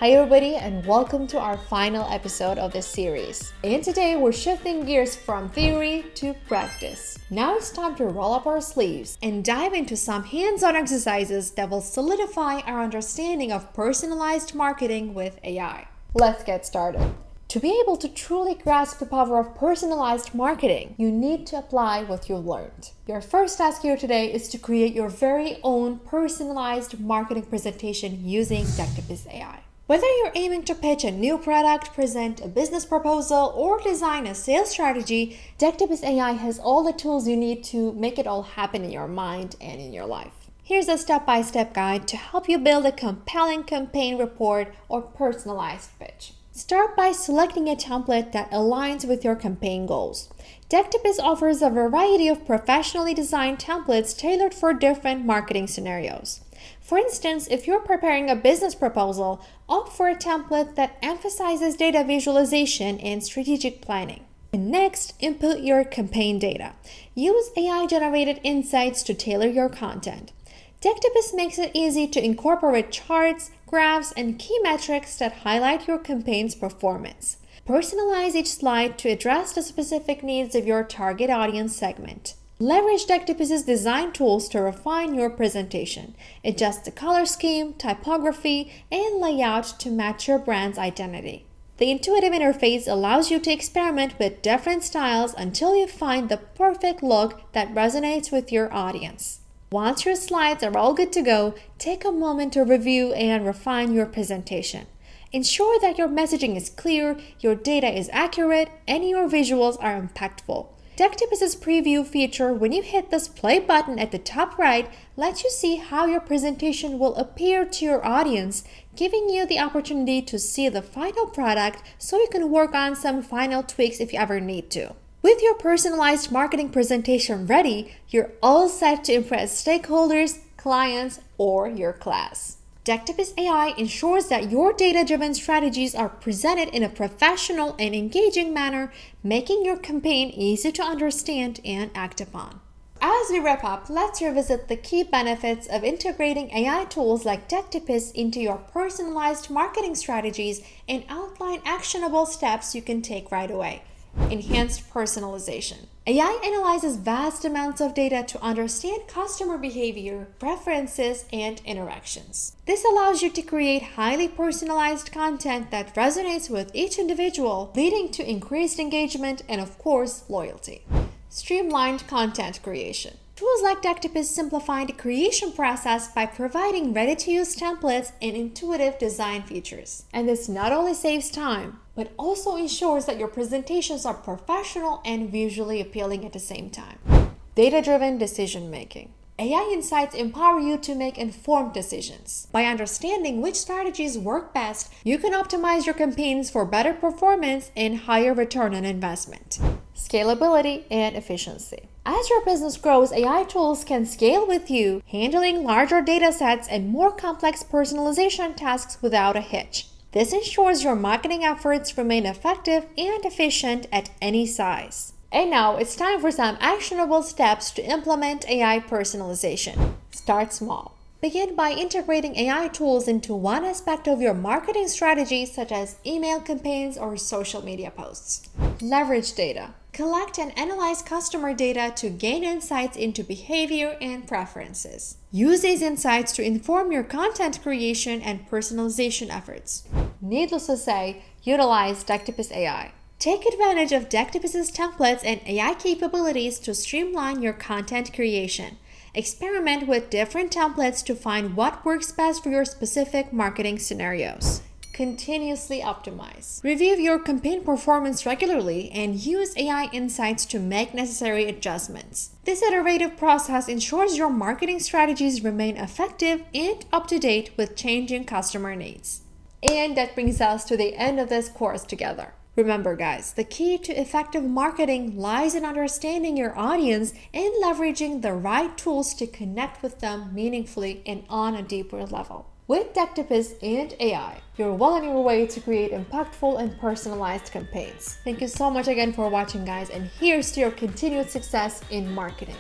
Hi everybody and welcome to our final episode of this series. And today we're shifting gears from theory to practice. Now it's time to roll up our sleeves and dive into some hands-on exercises that will solidify our understanding of personalized marketing with AI. Let's get started. To be able to truly grasp the power of personalized marketing, you need to apply what you've learned. Your first task here today is to create your very own personalized marketing presentation using Decktopus AI. Whether you're aiming to pitch a new product, present a business proposal, or design a sales strategy, Decktopus AI has all the tools you need to make it all happen in your mind and in your life. Here's a step-by-step guide to help you build a compelling campaign report or personalized pitch. Start by selecting a template that aligns with your campaign goals. Decktopus offers a variety of professionally designed templates tailored for different marketing scenarios. For instance, if you're preparing a business proposal, opt for a template that emphasizes data visualization and strategic planning. And next, input your campaign data. Use AI-generated insights to tailor your content. Decktopus makes it easy to incorporate charts, graphs, and key metrics that highlight your campaign's performance. Personalize each slide to address the specific needs of your target audience segment. Leverage Decktopus's design tools to refine your presentation. Adjust the color scheme, typography, and layout to match your brand's identity. The intuitive interface allows you to experiment with different styles until you find the perfect look that resonates with your audience. Once your slides are all good to go, take a moment to review and refine your presentation. Ensure that your messaging is clear, your data is accurate, and your visuals are impactful. Decktopus's preview feature, when you hit this play button at the top right, lets you see how your presentation will appear to your audience, giving you the opportunity to see the final product so you can work on some final tweaks if you ever need to. With your personalized marketing presentation ready, you're all set to impress stakeholders, clients, or your class. Decktopus AI ensures that your data-driven strategies are presented in a professional and engaging manner, making your campaign easy to understand and act upon. As we wrap up, let's revisit the key benefits of integrating AI tools like Decktopus into your personalized marketing strategies and outline actionable steps you can take right away. Enhanced personalization. AI analyzes vast amounts of data to understand customer behavior, preferences, and interactions. This allows you to create highly personalized content that resonates with each individual, leading to increased engagement and, of course, loyalty. Streamlined content creation. Tools like Decktopus simplify the creation process by providing ready-to-use templates and intuitive design features. And this not only saves time, but also ensures that your presentations are professional and visually appealing at the same time. Data-driven decision-making. AI insights empower you to make informed decisions. By understanding which strategies work best, you can optimize your campaigns for better performance and higher return on investment. Scalability and efficiency. As your business grows, AI tools can scale with you, handling larger data sets and more complex personalization tasks without a hitch. This ensures your marketing efforts remain effective and efficient at any size. And now it's time for some actionable steps to implement AI personalization. Start small. Begin by integrating AI tools into one aspect of your marketing strategy, such as email campaigns or social media posts. Leverage data. Collect and analyze customer data to gain insights into behavior and preferences. Use these insights to inform your content creation and personalization efforts. Needless to say, utilize Decktopus AI. Take advantage of Decktopus's templates and AI capabilities to streamline your content creation. Experiment with different templates to find what works best for your specific marketing scenarios. Continuously optimize. Review your campaign performance regularly and use AI insights to make necessary adjustments. This iterative process ensures your marketing strategies remain effective and up to date with changing customer needs. And that brings us to the end of this course together. Remember guys, the key to effective marketing lies in understanding your audience and leveraging the right tools to connect with them meaningfully and on a deeper level. With Decktopus and AI, you're well on your way to create impactful and personalized campaigns. Thank you so much again for watching guys, and here's to your continued success in marketing.